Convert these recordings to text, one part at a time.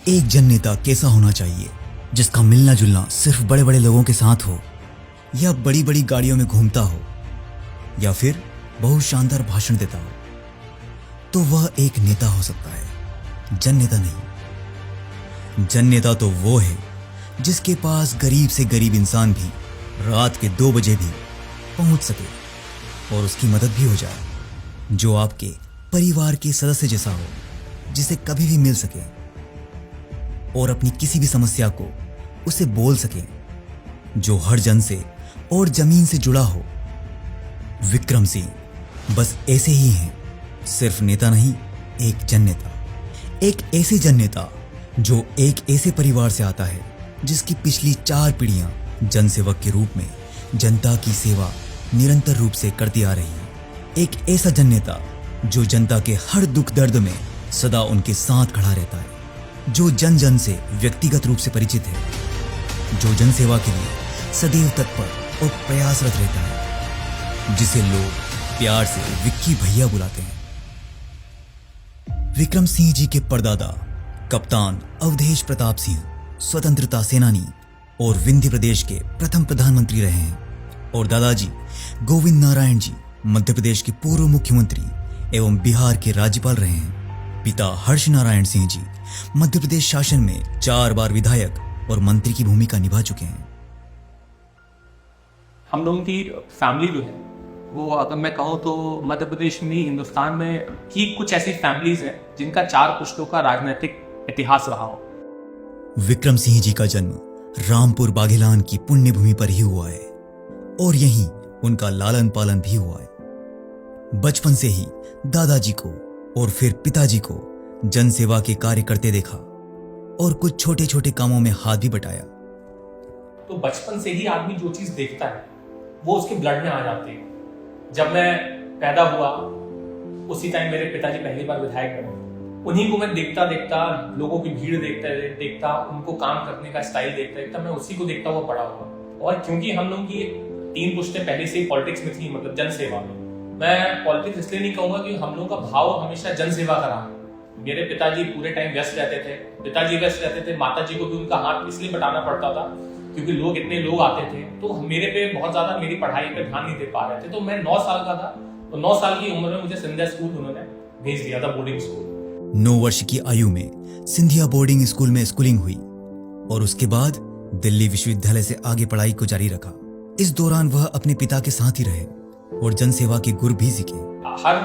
एक जन नेता कैसा होना चाहिए, जिसका मिलना जुलना सिर्फ बड़े बड़े लोगों के साथ हो, या बड़ी बड़ी गाड़ियों में घूमता हो, या फिर बहुत शानदार भाषण देता हो, तो वह एक नेता हो सकता है, जन नेता नहीं। जन नेता तो वो है जिसके पास गरीब से गरीब इंसान भी रात के 2 बजे भी पहुंच सके और उसकी मदद भी हो जाए, जो आपके परिवार के सदस्य जैसा हो, जिसे कभी भी मिल सके और अपनी किसी भी समस्या को उसे बोल सके, जो हर जन से और जमीन से जुड़ा हो। विक्रम सिंह बस ऐसे ही हैं, सिर्फ नेता नहीं, एक जन नेता। एक ऐसे जन नेता जो एक ऐसे परिवार से आता है जिसकी पिछली 4 पीढ़ियां जनसेवक के रूप में जनता की सेवा निरंतर रूप से करती आ रही है। एक ऐसा जन नेता जो जनता के हर दुख दर्द में सदा उनके साथ खड़ा रहता है, जो जन जन से व्यक्तिगत रूप से परिचित है, जो जनसेवा के लिए सदैव तत्पर और प्रयासरत रहता है, जिसे लोग प्यार से विक्की भैया बुलाते हैं। विक्रम सिंह जी के परदादा कप्तान अवधेश प्रताप सिंह स्वतंत्रता सेनानी और विंध्य प्रदेश के प्रथम प्रधानमंत्री रहे हैं, और दादाजी गोविंद नारायण जी मध्य प्रदेश के पूर्व मुख्यमंत्री एवं बिहार के राज्यपाल रहे हैं। पिता हर्ष नारायण सिंह जी मध्य प्रदेश शासन में 4 बार विधायक और मंत्री की भूमिका निभा चुके हैं। हम लोगों की फैमिली जो है वो, अगर मैं कहूँ तो मध्य प्रदेश में, हिंदुस्तान में ही कुछ ऐसी फैमिलीज हैं जिनका 4 पुश्तों का राजनीतिक इतिहास रहा हो। विक्रम सिंह जी का जन्म रामपुर बाघेलान की पुण्य भूमि पर ही हुआ है और यहीं उनका लालन पालन भी हुआ है। बचपन से ही दादाजी को और फिर पिताजी को जनसेवा के कार्य करते देखा और कुछ छोटे छोटे कामों में हाथ भी बटाया। तो बचपन से ही आदमी जो चीज देखता है वो उसके ब्लड में आ जाती है। जब मैं पैदा हुआ उसी टाइम मेरे पिताजी पहली बार विधायक बने। उन्हीं को मैं देखता देखता, लोगों की भीड़ देखता, उनको काम करने का स्टाइल देखता मैं उसी को देखता हुआ बड़ा हुआ। और क्योंकि हम लोग की 3 पुश्तें पहले से ही पॉलिटिक्स में थी, मतलब जनसेवा में। मैं पॉलिटिक्स इसलिए नहीं कहूंगा कि हम लोग का भाव हमेशा जनसेवा का रहा। मेरे पिताजी पूरे टाइम व्यस्त रहते थे, माताजी को भी उनका हाथ इसलिए बटाना पड़ता था क्योंकि इतने लोग आते थे, तो मेरे पे बहुत ज्यादा मेरी पढ़ाई पे ध्यान नहीं दे पा रहे थे। तो मैं 9 साल का था, तो 9 साल की उम्र में मुझे सिंधिया स्कूल उन्होंने भेज दिया था, बोर्डिंग स्कूल। 9 वर्ष की आयु में सिंधिया बोर्डिंग स्कूल में स्कूलिंग हुई और उसके बाद दिल्ली विश्वविद्यालय से आगे पढ़ाई को जारी रखा। इस दौरान वह अपने पिता के साथ ही रहे और जनसेवा के गुर भी सीखे। हर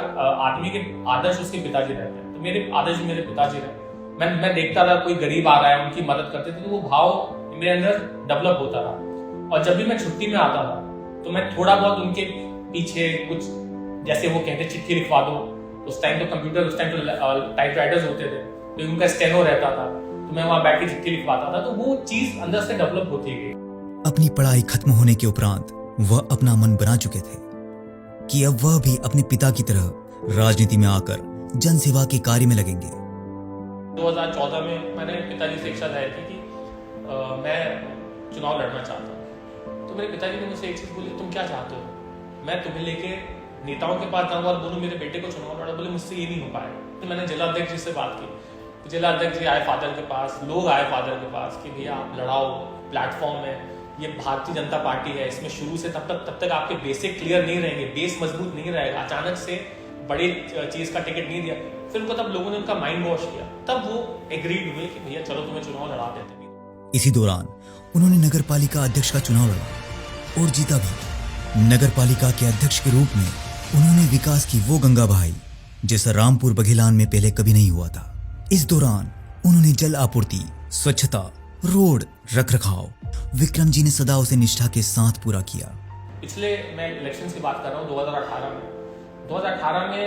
आदमी के आदर्श उसके पिताजी रहते हैं, तो मेरे आदर्श मेरे पिताजी रहे। मैं देखता था कोई गरीब आ रहा है, उनकी मदद करते थे, तो वो भाव मेरे अंदर डेवलप होता रहा। और जब भी मैं छुट्टी में आता था तो मैं थोड़ा बहुत उनके पीछे कुछ, जैसे वो कहते चिट्ठी लिखवा दो, उस टाइम तो कंप्यूटर, उस टाइम तो टाइपराइटर्स होते थे, तो उनका स्टेनो रहता था, तो मैं वहां बैठ के चिट्ठी लिखवाता था। तो वो चीज अंदर से डेवलप होती गई। अपनी पढ़ाई खत्म होने के उपरांत वह अपना मन बना चुके थे कि अब वह भी अपने पिता की तरह राजनीति में आकर जनसेवा के कार्य में लगेंगे। 2014 में मैंने पिताजी से इच्छा जाहिर की कि मैं चुनाव लड़ना चाहता हूँ। तो मेरे पिताजी ने मुझसे एक चीज बोली, तुम क्या चाहते हो? मैं तुम्हें लेके नेताओं के पास जाऊंगा और बोलूं मेरे बेटे को चुनाव लड़ा। बोले मुझसे ये नहीं हो पाएगा। तो मैंने जिला अध्यक्ष जी से बात की, तो जिला अध्यक्ष जी आए फादर के पास, लोग आए फादर के पास कि भैया आप लड़ाओ, प्लेटफॉर्म है, ये भारतीय जनता पार्टी है, इसमें शुरू से तब तक आपके बेसिक क्लियर नहीं रहेंगे, बेस मजबूत नहीं रहेगा। अचानक से बड़ी चीज का टिकट नहीं दिया। फिर उनको तब लोगों ने उनका माइंड वॉश किया, तब वो एग्रीड हुए कि भैया चलो तुम्हें चुनाव लड़ा देते हैं। इसी दौरान उन्होंने नगर पालिका अध्यक्ष का चुनाव लड़ा और जीता भी। नगर पालिका के अध्यक्ष के रूप में उन्होंने विकास की वो गंगा बहाई जैसा रामपुर बघेलान में पहले कभी नहीं हुआ था। इस दौरान उन्होंने जल आपूर्ति, स्वच्छता, रोड, रखरखाव विक्रम जी ने सदा उसे निष्ठा के साथ पूरा किया। पिछले मैं इलेक्शन की बात कर रहा हूँ 2018 में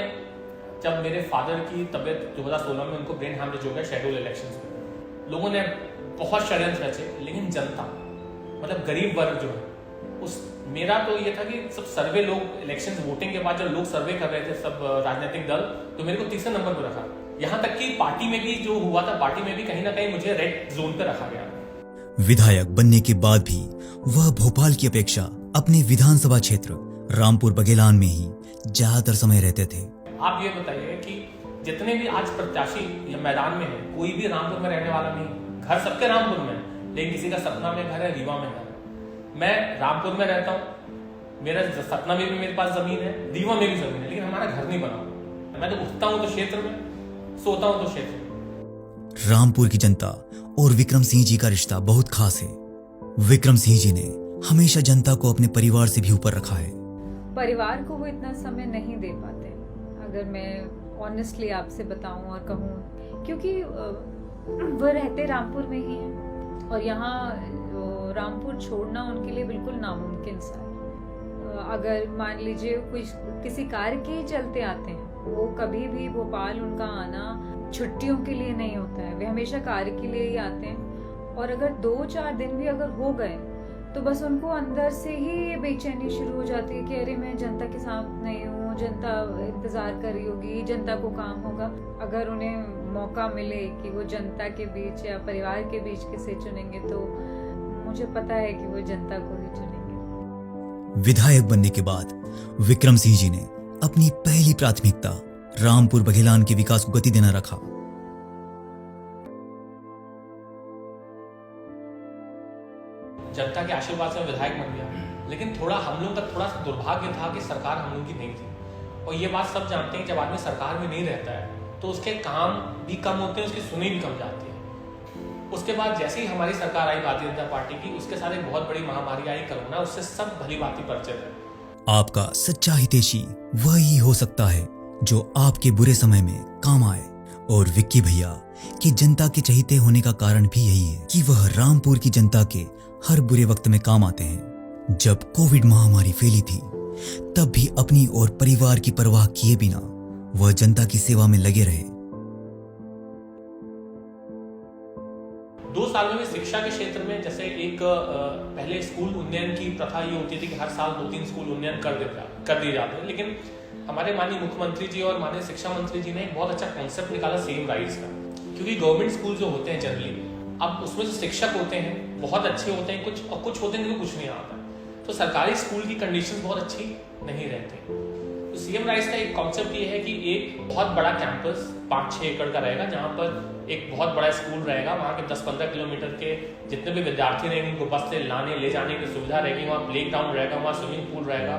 जब मेरे फादर की तबीयत 2016 में उनको ब्रेन हैमरेज हो गया शेड्यूल इलेक्शंस में। लोगों ने बहुत षड्यंत्र रचे, लेकिन जनता, मतलब गरीब वर्ग जो है, उस मेरा तो ये था कि सब सर्वे लोग इलेक्शन वोटिंग के बाद जब लोग सर्वे कर रहे थे, सब राजनीतिक दल, तो मेरे को तीसरे नंबर पर रखा। यहाँ तक कि पार्टी में भी जो हुआ था, पार्टी में भी कहीं ना कहीं मुझे रेड जोन पे रखा गया। विधायक बनने के बाद भी वह भोपाल की अपेक्षा अपने विधानसभा क्षेत्र रामपुर बघेलान में ही ज्यादातर समय रहते थे। आप ये बताइए कि जितने भी आज प्रत्याशी या मैदान में है, कोई भी रामपुर में रहने वाला नहीं। घर सबके रामपुर में है, लेकिन किसी का सतना में घर है, रीवा में घर है। मैं रामपुर में रहता हूँ, मेरा सतना में भी मेरे पास जमीन है, रीवा में भी जमीन है, लेकिन हमारा घर नहीं बना। मैं तो उठता हूँ तो क्षेत्र में, सोता हूँ तो क्षेत्र में। रामपुर की जनता और विक्रम सिंह जी का रिश्ता बहुत खास है। विक्रम सिंह जी ने हमेशा जनता को अपने परिवार से भी ऊपर रखा है। परिवार को वो इतना समय नहीं दे पाते, अगर मैं ऑनेस्टली आपसे बताऊं और कहूं, क्योंकि वो रहते रामपुर में ही हैं और यहाँ रामपुर छोड़ना उनके लिए बिल्कुल नामुमकिन सा है। अगर मान लीजिए कोई किसी कार्य के ही चलते आते हैं, वो कभी भी भोपाल उनका आना छुट्टियों के लिए नहीं होता है, वे हमेशा कार्य के लिए ही आते हैं। और अगर 2-4 दिन भी अगर हो गए तो बस उनको अंदर से ही ये बेचैनी शुरू हो जाती है कि अरे मैं जनता के साथ नहीं हूँ, जनता इंतजार कर रही होगी, जनता को काम होगा। अगर उन्हें मौका मिले कि वो जनता के बीच या परिवार के बीच किसे चुनेंगे, तो मुझे पता है कि वो जनता को ही चुनेंगे। विधायक बनने के बाद विक्रम सिंह जी ने अपनी पहली प्राथमिकता रामपुर बघेलान के विकास को गति देना रखा। जनता के आशीर्वाद से विधायक बन गया, लेकिन थोड़ा हम लोग का थोड़ा सा दुर्भाग्य था कि सरकार हम लोग की नहीं थी। और ये बात सब जानते हैं, जब आदमी सरकार में नहीं रहता है तो उसके काम भी कम होते हैं, उसकी सुनी भी कम जाती है। उसके बाद जैसे ही हमारी सरकार आई भारतीय जनता पार्टी की, उसके साथ एक बहुत बड़ी महामारी आई कोरोना, उससे सब भली भांति परिचित है। आपका सच्चा हितैषी वही हो सकता है जो आपके बुरे समय में काम आए। और विक्की भैया की जनता के चहीते होने का कारण भी यही है कि वह रामपुर की जनता के हर बुरे वक्त में काम आते हैं। जब कोविड महामारी फैली थी, तब भी अपनी और परिवार की परवाह किए बिना वह जनता की सेवा में लगे रहे। 2 साल में शिक्षा के क्षेत्र में, जैसे एक पहले स्कूल उन्नयन की प्रथा ये होती थी कि हर साल 2-3 स्कूल उन्नयन कर दिए जाते हैं, लेकिन हमारे माननीय मुख्यमंत्री जी और माननीय शिक्षा मंत्री जी ने एक बहुत अच्छा कॉन्सेप्ट निकाला सीएम राइज का। क्योंकि गवर्नमेंट स्कूल जो होते हैं जनरली, अब उसमें जो शिक्षक होते हैं बहुत अच्छे होते हैं, कुछ होते हैं जिनको कुछ नहीं आता, तो सरकारी स्कूल की कंडीशंस बहुत अच्छी नहीं रहती। तो सीएम राइज का एक कॉन्सेप्ट ये है कि एक बहुत बड़ा कैंपस 5-6 एकड़ का रहेगा, जहाँ पर एक बहुत बड़ा स्कूल रहेगा, वहाँ के 10-15 किलोमीटर के जितने भी विद्यार्थी रहेंगे उनको बस से लाने ले जाने की सुविधा रहेगी, वहाँ प्ले ग्राउंड रहेगा, वहाँ स्विमिंग पूल रहेगा,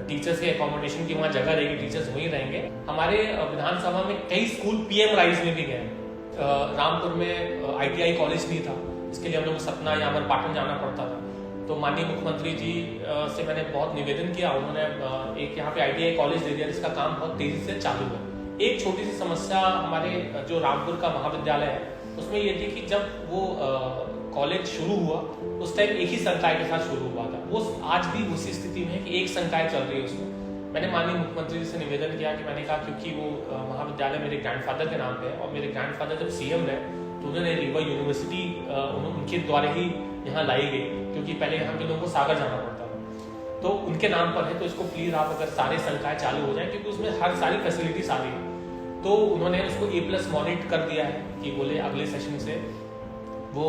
टीचर्स के अकोमोडेशन की वहाँ जगह रहेगी, टीचर्स वहीं रहेंगे। हमारे विधानसभा में कई स्कूल पीएम राइज में भी गए। रामपुर में ITI कॉलेज नहीं था, इसके लिए हम लोग सतना या अमरपाटन जाना पड़ता था। तो माननीय मुख्यमंत्री जी से मैंने बहुत निवेदन किया, उन्होंने एक यहाँ पे ITI कॉलेज दे दिया, जिसका काम बहुत तेजी से चालू है। एक छोटी सी समस्या हमारे जो रामपुर का महाविद्यालय है उसमें ये थी कि जब वो कॉलेज शुरू हुआ उस टाइम एक ही संकाय के साथ शुरू हुआ था। वो आज भी उसी स्थिति में है कि एक संकाय चल रही है उसमें। मैंने माननीय मुख्यमंत्री जी से निवेदन किया कि मैंने कहा क्योंकि वो महाविद्यालय मेरे ग्रैंडफादर के नाम पे है और मेरे ग्रैंडफादर जब CM रहे तो उन्होंने रीवा यूनिवर्सिटी उनके द्वारा ही यहाँ लाई गई, क्योंकि पहले यहाँ के लोगों को सागर जाना पड़ता था, तो उनके नाम पर है। तो इसको प्लीज आप अगर सारे संकाय चालू हो जाए, क्योंकि उसमें हर सारी फैसिलिटी सारी है। तो उन्होंने उसको A+ मॉनिट कर दिया है कि बोले अगले सेशन से वो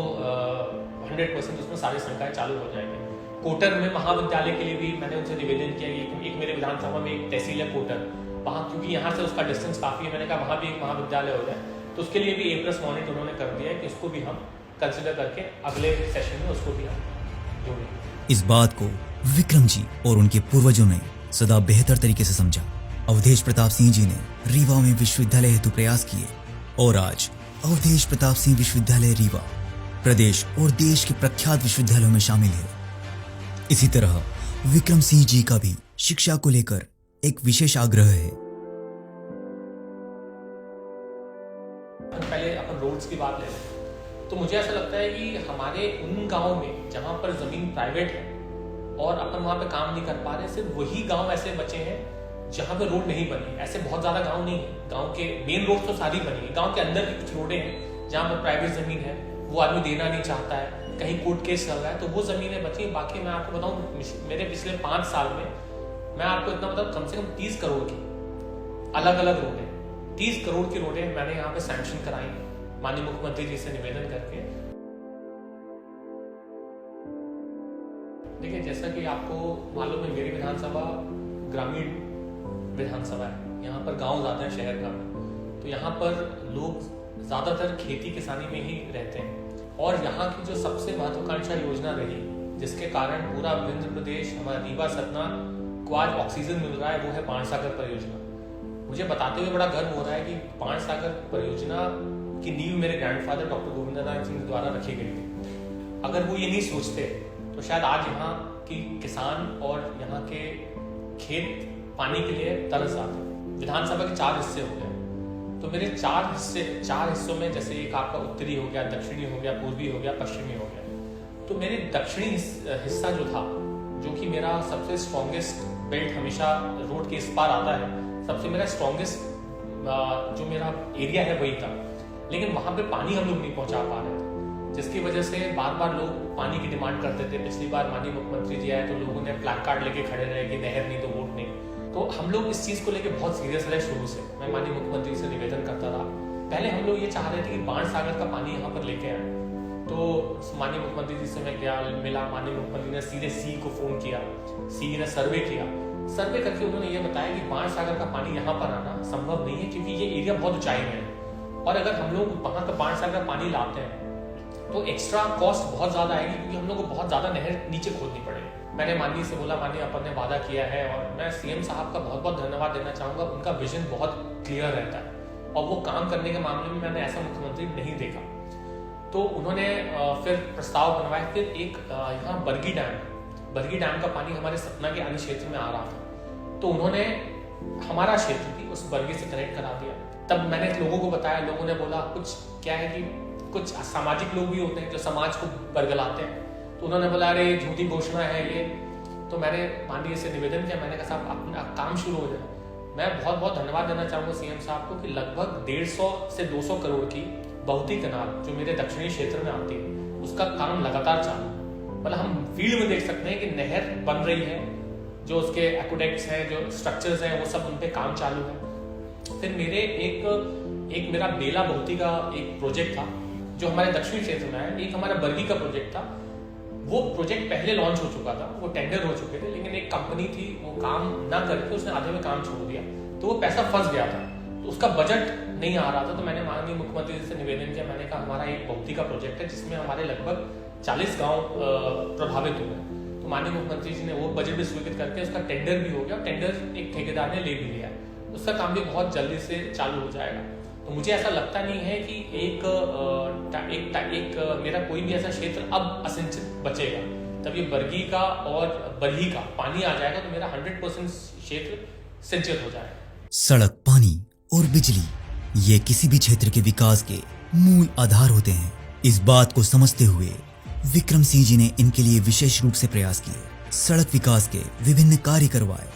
100% उसमें सारे संकाय चालू हो जाएंगे। कोटर में महाविद्यालय के लिए भी मैंने उनसे निवेदन किया कि एक मेरे विधानसभा में एक तहसील है कोटर, वहाँ क्योंकि यहाँ से उसका डिस्टेंस काफ़ी है, मैंने कहा वहाँ भी एक महाविद्यालय हो जाए। तो उसके लिए भी A+ मॉनिट उन्होंने कर दिया है कि उसको भी हम कंसिडर करके अगले सेशन में उसको भी हम जोड़ेंगे। इस बात को विक्रम जी और उनके पूर्वजों ने सदा बेहतर तरीके से समझा। अवधेश प्रताप सिंह जी ने रीवा में विश्वविद्यालय हेतु प्रयास किए और आज अवधेश प्रताप सिंह विश्वविद्यालय रीवा प्रदेश और देश के प्रख्यात विश्वविद्यालयों में शामिल है। इसी तरह विक्रम सिंह जी का भी शिक्षा को लेकर एक विशेष आग्रह है। पहले अपन रोड्स की बात ले लें तो मुझे ऐसा लगता है कि हमारे उन गाँव में जहाँ पर जमीन प्राइवेट है और अपन वहाँ पे काम नहीं कर पा रहे, सिर्फ वही गाँव ऐसे बचे हैं जहाँ पे रोड नहीं बनी। ऐसे बहुत ज्यादा गाँव नहीं है, गाँव के मेन रोड तो सारी बनी है, गाँव के अंदर की कुछ रोडें हैं जहाँ पर प्राइवेट जमीन है, वो आदमी देना नहीं चाहता है, कहीं कोर्ट केस चल रहा है, तो वो जमीनें बची। बाकी मैं आपको बताऊं, मेरे पिछले 5 साल में मैं आपको इतना बताऊं, कम से कम 30 करोड़ की अलग अलग रोडें, 30 करोड़ की रोडें मैंने यहाँ पे सैंक्शन कराई माननीय मुख्यमंत्री जी से निवेदन करके। देखिए, जैसा कि आपको मालूम है, मेरी विधानसभा ग्रामीण विधानसभा है, यहाँ पर गांव ज्यादा है शहर का, तो यहाँ पर लोग ज़्यादातर खेती किसानी में ही रहते हैं। और यहाँ की जो सबसे महत्वाकांक्षा योजना रही, जिसके कारण पूरा विंध्य प्रदेश, हमारा रीवा सतना को आज ऑक्सीजन मिल रहा है, वो है बाणसागर परियोजना। मुझे बताते हुए बड़ा गर्व हो रहा है कि बाणसागर परियोजना की नींव मेरे ग्रैंडफादर डॉक्टर गोविंदनाथ सिंह द्वारा रखी गई थी। अगर वो ये नहीं सोचते तो शायद आज यहाँ की किसान और यहाँ के खेत पानी के लिए तरस आते। विधानसभा के 4 हिस्से हो गए, तो मेरे 4 हिस्सों में, जैसे एक आपका उत्तरी हो गया, दक्षिणी हो गया, पूर्वी हो गया, पश्चिमी हो गया। तो मेरे दक्षिणी हिस्सा जो था, जो कि मेरा सबसे स्ट्रॉन्गेस्ट बेल्ट हमेशा रोड के इस पार आता है, सबसे मेरा स्ट्रॉन्गेस्ट जो मेरा एरिया है वही था। लेकिन वहां पे पानी हम लोग नहीं पहुंचा पा रहे थे, जिसकी वजह से बार बार लोग पानी की डिमांड करते थे। पिछली बार माननीय मुख्यमंत्री जी आए तो लोगों ने प्लैक कार्ड लेके खड़े रहे कि नहर नहीं तो वोट नहीं। तो हम लोग इस चीज को लेके बहुत सीरियस रहे शुरू से। मैं माननीय मुख्यमंत्री से निवेदन करता रहा। पहले हम लोग ये चाह रहे थे कि बाणसागर का पानी यहाँ पर लेके आए, तो माननीय मुख्यमंत्री जी से मैं गया, मिला। माननीय मुख्यमंत्री ने सीधे सी को फोन किया, सी ने सर्वे किया। सर्वे करके उन्होंने ये बताया कि बाणसागर का पानी यहाँ पर आना संभव नहीं है, क्योंकि ये एरिया बहुत ऊंचाई में है, और अगर हम लोग वहां का बाणसागर पानी लाते हैं तो एक्स्ट्रा कॉस्ट बहुत ज्यादा आएगी, क्योंकि हम लोग को बहुत ज्यादा नहर नीचे खोदनी पड़ेगी। मैंने माननीय से बोला, माननीय अपन ने वादा किया है, और मैं सीएम साहब का बहुत बहुत धन्यवाद देना चाहूंगा। उनका विजन बहुत क्लियर रहता है और वो काम करने के मामले में मैंने ऐसा मुख्यमंत्री नहीं देखा। तो उन्होंने फिर प्रस्ताव बनवाया। फिर एक यहाँ बरगी डैम का पानी हमारे सतना के अन्य क्षेत्र में आ रहा था, तो उन्होंने हमारा क्षेत्र भी उस बरगी से कनेक्ट करा दिया। तब मैंने लोगों को बताया, लोगों ने बोला कुछ क्या है कि कुछ सामाजिक लोग भी होते हैं जो समाज को बरगलाते हैं, तो उन्होंने बोला अरे झूठी घोषणा है ये। तो मैंने माननीय से निवेदन किया, मैंने कहा साहब अपना काम शुरू हो जाए। मैं बहुत बहुत धन्यवाद देना चाहूँगा सीएम साहब को कि लगभग 150 से 200 करोड़ की बहुती कनाल जो मेरे दक्षिणी क्षेत्र में आती है, उसका काम लगातार चालू। मतलब हम फील्ड में देख सकते हैं कि नहर बन रही है, जो उसके एक्वेडक्ट्स हैं, जो स्ट्रक्चर्स हैं, वो सब उन पे काम चालू है। फिर मेरे एक मेरा बेला बहुती का एक प्रोजेक्ट था जो हमारे दक्षिणी क्षेत्र में है। एक हमारा बरगी का प्रोजेक्ट था, वो प्रोजेक्ट पहले लॉन्च हो चुका था, वो टेंडर हो चुके थे, लेकिन एक कंपनी थी वो काम ना करके उसने आधे में काम छोड़ दिया, तो वो पैसा फंस गया था, तो उसका बजट नहीं आ रहा था। तो मैंने माननीय मुख्यमंत्री जी से निवेदन किया, मैंने कहा हमारा एक बहुती का प्रोजेक्ट है जिसमें हमारे लगभग 40 गाँव प्रभावित हुए। तो माननीय मुख्यमंत्री जी ने वो बजट भी स्वीकृत करके उसका टेंडर भी हो गया, टेंडर एक ठेकेदार ने ले भी लिया, उसका काम भी बहुत जल्दी से चालू हो जाएगा। तो मुझे ऐसा लगता नहीं है कि एक मेरा कोई भी ऐसा क्षेत्र अब असिंचित बचेगा। तब ये बरगी का और बरही का पानी आ जाएगा तो मेरा 100% क्षेत्र सिंचित हो जाएगा। सड़क, पानी और बिजली ये किसी भी क्षेत्र के विकास के मूल आधार होते हैं। इस बात को समझते हुए विक्रम सिंह जी ने इनके लिए विशेष रूप से प्रयास किए। सड़क विकास के विभिन्न कार्य करवाए,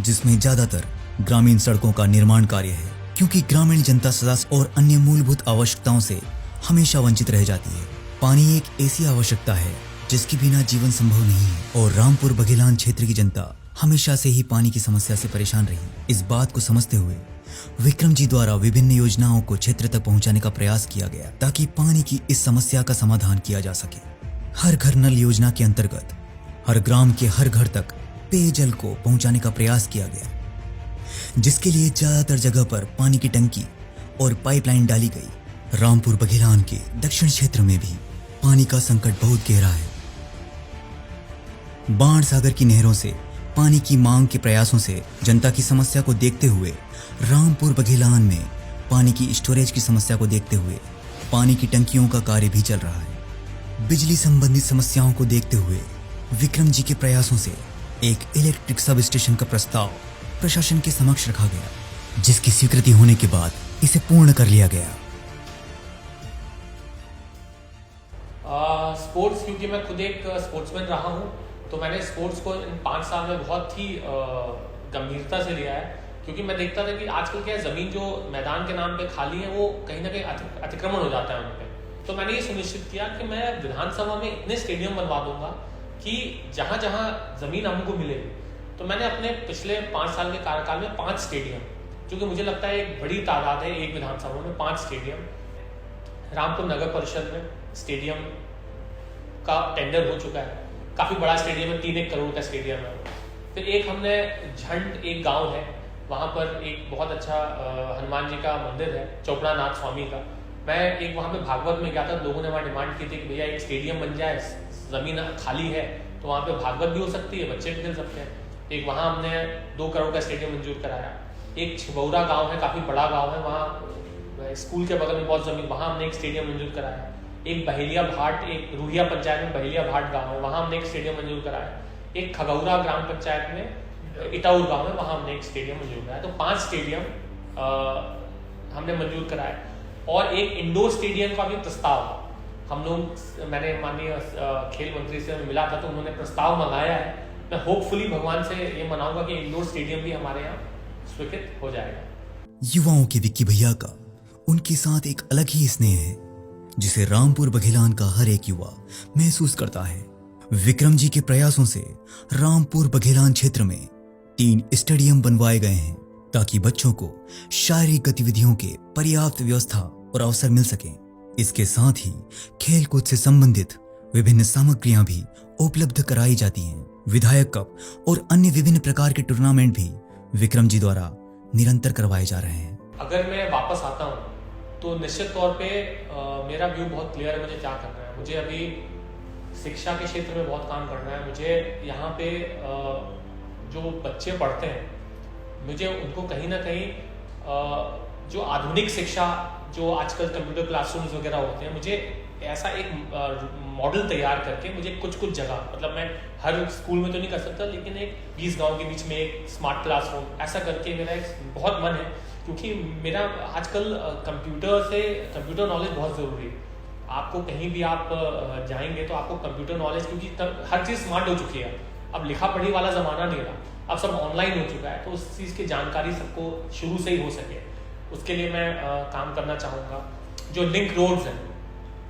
जिसमें ज्यादातर ग्रामीण सड़कों का निर्माण कार्य है, क्योंकि ग्रामीण जनता सदा और अन्य मूलभूत आवश्यकताओं से हमेशा वंचित रह जाती है। पानी एक ऐसी आवश्यकता है जिसके बिना जीवन संभव नहीं है, और रामपुर बघेलान क्षेत्र की जनता हमेशा से ही पानी की समस्या से परेशान रही। इस बात को समझते हुए विक्रम जी द्वारा विभिन्न योजनाओं को क्षेत्र तक पहुंचाने का प्रयास किया गया, ताकि पानी की इस समस्या का समाधान किया जा सके। हर घर नल योजना के अंतर्गत हर ग्राम के हर घर तक पेयजल को पहुंचाने का प्रयास किया गया, जिसके लिए ज्यादातर जगह पर पानी की टंकी और पाइपलाइन डाली गई। रामपुर बघेलान के दक्षिण क्षेत्र में भी पानी का संकट बहुत गहरा है। बाणसागर की नहरों से पानी की मांग के प्रयासों से जनता की समस्या को देखते हुए रामपुर बघेलान में पानी की स्टोरेज की समस्या को देखते हुए पानी की टंकियों का कार्य भी चल रहा है। बिजली संबंधित समस्याओं को देखते हुए विक्रम जी के प्रयासों से एक इलेक्ट्रिक सब स्टेशन का प्रस्ताव प्रशासन के समक्ष रखा गया, जिसकी स्वीकृति होने के बाद इसे पूर्ण कर लिया गया। स्पोर्ट्स, क्योंकि मैं खुद एक स्पोर्ट्समैन रहा हूँ, तो मैंने स्पोर्ट्स को इन 5 साल में बहुत ही गंभीरता से लिया है। क्योंकि मैं देखता था कि आजकल क्या जमीन जो मैदान के नाम पे खाली है वो कहीं ना कहीं अतिक्रमण हो जाता है उन पे। तो मैंने ये सुनिश्चित किया कि मैं विधानसभा में इतने स्टेडियम बनवा दूंगा कि जहां जहां जमीन हमको मिलेगी। तो मैंने अपने पिछले 5 साल के कार्यकाल में 5 स्टेडियम, क्योंकि मुझे लगता है एक बड़ी तादाद है एक विधानसभा में 5 स्टेडियम। रामपुर नगर परिषद में स्टेडियम का टेंडर हो चुका है, काफी बड़ा स्टेडियम है, 3-1 करोड़ का स्टेडियम है। फिर एक हमने झंड एक गांव है वहाँ पर एक बहुत अच्छा हनुमान जी का मंदिर है, चोपड़ा नाथ स्वामी का। मैं एक वहाँ पे भागवत में गया था, लोगों ने वहाँ डिमांड की थी कि भैया एक स्टेडियम बन जाए, ज़मीन खाली है तो वहाँ पे भागवत भी हो सकती है, बच्चे भी खेल सकते हैं। एक वहाँ हमने 2 करोड़ का स्टेडियम मंजूर कराया। एक छिबौरा गाँव है, काफ़ी बड़ा गाँव है, वहाँ स्कूल के बगल में बहुत ज़मीन, वहाँ हमने एक स्टेडियम मंजूर कराया। एक बहेलिया भाट, एक रूहिया पंचायत में बहेलिया भाट गाँव है, वहाँ हमने एक स्टेडियम मंजूर कराया। एक खगौरा ग्राम पंचायत में इटाउर गाँव है, वहाँ हमने एक स्टेडियम मंजूर कराया। तो 5 स्टेडियम हमने मंजूर कराया। और एक इंडोर स्टेडियम का भी प्रस्ताव हम लोग, मैंने माननीय खेल मंत्री से मिला था तो उन्होंने प्रस्ताव मंगाया है। मैं होपफुली भगवान से ये मनाऊंगा कि इंडोर स्टेडियम भी हमारे यहाँ स्वीकृत हो जाएगा। युवाओं के विक्की भैया का उनके साथ एक अलग ही स्नेह है जिसे रामपुर बघेलान का हर एक युवा महसूस करता है। विक्रम जी के प्रयासों से रामपुर बघेलान क्षेत्र में 3 स्टेडियम बनवाए गए हैं ताकि बच्चों को शारीरिक गतिविधियों के पर्याप्त व्यवस्था और अवसर मिल सके। इसके साथ ही खेलकूद से संबंधित विभिन्न सामग्रियां भी उपलब्ध कराई जाती हैं। विधायक कप और अन्य विभिन्न प्रकार के टूर्नामेंट भी विक्रम जी द्वारा निरंतर करवाए जा रहे हैं। अगर मैं वापस आता हूँ तो निश्चित तौर पे मेरा व्यू बहुत क्लियर है, मुझे क्या करना है। मुझे अभी शिक्षा के क्षेत्र में बहुत काम करना है। मुझे यहाँ पे जो बच्चे पढ़ते हैं, मुझे उनको कहीं ना कहीं जो आधुनिक शिक्षा, जो आजकल कंप्यूटर क्लासरूम्स वगैरह होते हैं, मुझे ऐसा एक मॉडल तैयार करके मुझे कुछ जगह, मतलब मैं हर स्कूल में तो नहीं कर सकता, लेकिन एक 20 गांव के बीच में एक स्मार्ट क्लासरूम ऐसा करके मेरा एक बहुत मन है। क्योंकि मेरा आजकल कंप्यूटर नॉलेज बहुत ज़रूरी है। आपको कहीं भी आप जाएंगे तो आपको कंप्यूटर नॉलेज, क्योंकि हर चीज़ स्मार्ट हो चुकी है, अब लिखा पढ़ी वाला ज़माना नहीं रहा, अब सब ऑनलाइन हो चुका है। तो उस चीज़ की जानकारी सबको शुरू से ही हो सके, उसके लिए मैं काम करना चाहूँगा। जो लिंक रोड्स हैं,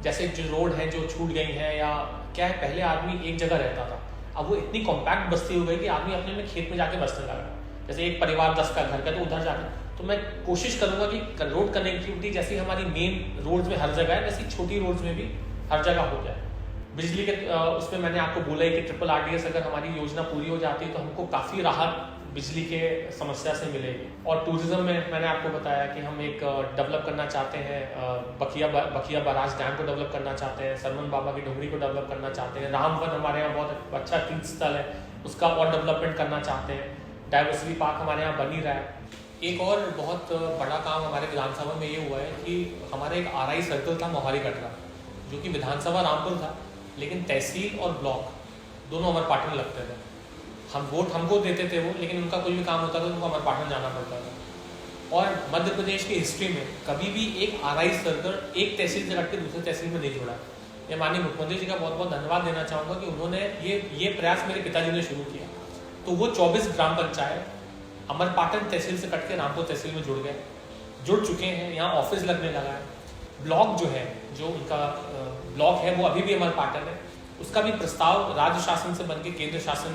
जैसे जो रोड हैं जो छूट गई हैं, या क्या है, पहले आदमी एक जगह रहता था, अब वो इतनी कॉम्पैक्ट बस्ती हो गई कि आदमी अपने में खेत में जाके बसने लगा। जैसे एक परिवार 10 का घर का, तो उधर जाके, तो मैं कोशिश करूंगा कि रोड कनेक्टिविटी जैसी हमारी मेन रोड्स में हर जगह है, वैसी छोटी रोड्स में भी हर जगह हो जाए। बिजली के उसमें मैंने आपको बोला है कि ट्रिपल RDS अगर हमारी योजना पूरी हो जाती है तो हमको काफ़ी राहत बिजली के समस्या से मिलेगी। और टूरिज्म में मैंने आपको बताया कि हम एक डेवलप करना चाहते हैं, बखिया बराज डैम को डेवलप करना चाहते हैं, सरमन बाबा की डोंगरी को डेवलप करना चाहते हैं, रामवन हमारे यहाँ बहुत अच्छा तीर्थ स्थल है, उसका और डेवलपमेंट करना चाहते हैं, डाइवर्सिटी पार्क हमारे यहाँ बन ही रहा है। एक और बहुत बड़ा काम हमारे विधानसभा में ये हुआ है कि हमारा एक RI सर्कल था मोहाली कटरा, जो कि विधानसभा रामपुर था, लेकिन तहसील और ब्लॉक दोनों अमर पाटन लगते थे। हम वोट हमको देते थे वो, लेकिन उनका कोई भी काम होता था तो उनको अमर पाटन जाना पड़ता था। और मध्य प्रदेश की हिस्ट्री में कभी भी एक RI सर्कल एक तहसील से कट के दूसरे तहसील में नहीं जुड़ा। मैं माननीय मुख्यमंत्री जी का बहुत बहुत धन्यवाद देना चाहूँगा कि उन्होंने ये प्रयास मेरे पिताजी ने शुरू किया। तो वो 24 ग्राम पंचायत अमरपाटन तहसील से कट के रामपुर तहसील में जुड़ चुके हैं। यहाँ ऑफिस लगने लगा है। ब्लॉक जो है, जो उनका ब्लॉक है, वो अभी भी अमरपाटन है। उसका भी प्रस्ताव राज्य शासन से बनके केंद्र शासन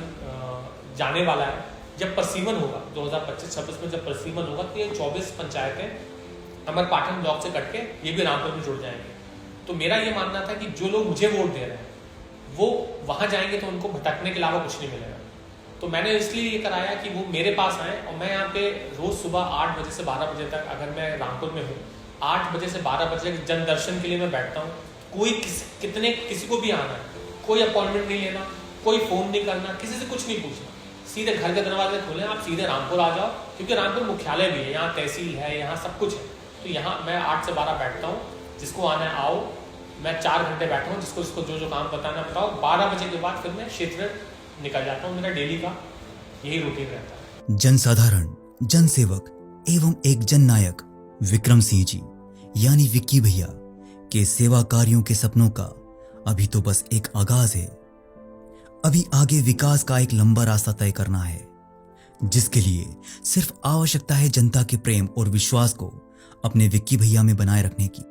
जाने वाला है। जब प्रसीमन होगा 2025-26 में, जब प्रसीमन होगा तो ये 24 पंचायतें अमरपाटन ब्लॉक से कट के ये भी रामपुर में जुड़ जाएंगे। तो मेरा ये मानना था कि जो लोग मुझे वोट दे रहे हैं वो वहाँ जाएंगे तो उनको भटकने के अलावा कुछ नहीं मिलेगा। तो मैंने इसलिए ये कराया कि वो मेरे पास आए, और मैं यहाँ पे रोज सुबह 8 बजे से 12 बजे तक, अगर मैं रामपुर में हूँ, 8 बजे से 12 बजे जन दर्शन के लिए मैं बैठता हूँ। कोई किसी को भी आना है, कोई अपॉइंटमेंट नहीं लेना, कोई फ़ोन नहीं करना, किसी से कुछ नहीं पूछना, सीधे घर के दरवाजे खोलें, आप सीधे रामपुर आ जाओ, क्योंकि रामपुर मुख्यालय भी है, यहाँ तहसील है, यहाँ सब कुछ है। तो यहाँ मैं 8 से 12 बैठता हूँ, जिसको आना है आओ। मैं 4 घंटे बैठा हूँ, जिसको जो काम बताना बताओ। 12 बजे के बाद फिर मैं क्षेत्र निकल जाता हूँ। मेरा डेली का यही रूटीन रहता है। जनसाधारण, जनसेवक एवं एक जननायक विक्रम सिंह जी यानी विक्की भैया के सेवा कार्यों के सपनों का अभी तो बस एक आगाज है। अभी आगे विकास का एक लंबा रास्ता तय करना है, जिसके लिए सिर्फ आवश्यकता है जनता के प्रेम और विश्वास को अपने विक्की भैया में बनाए रखने की।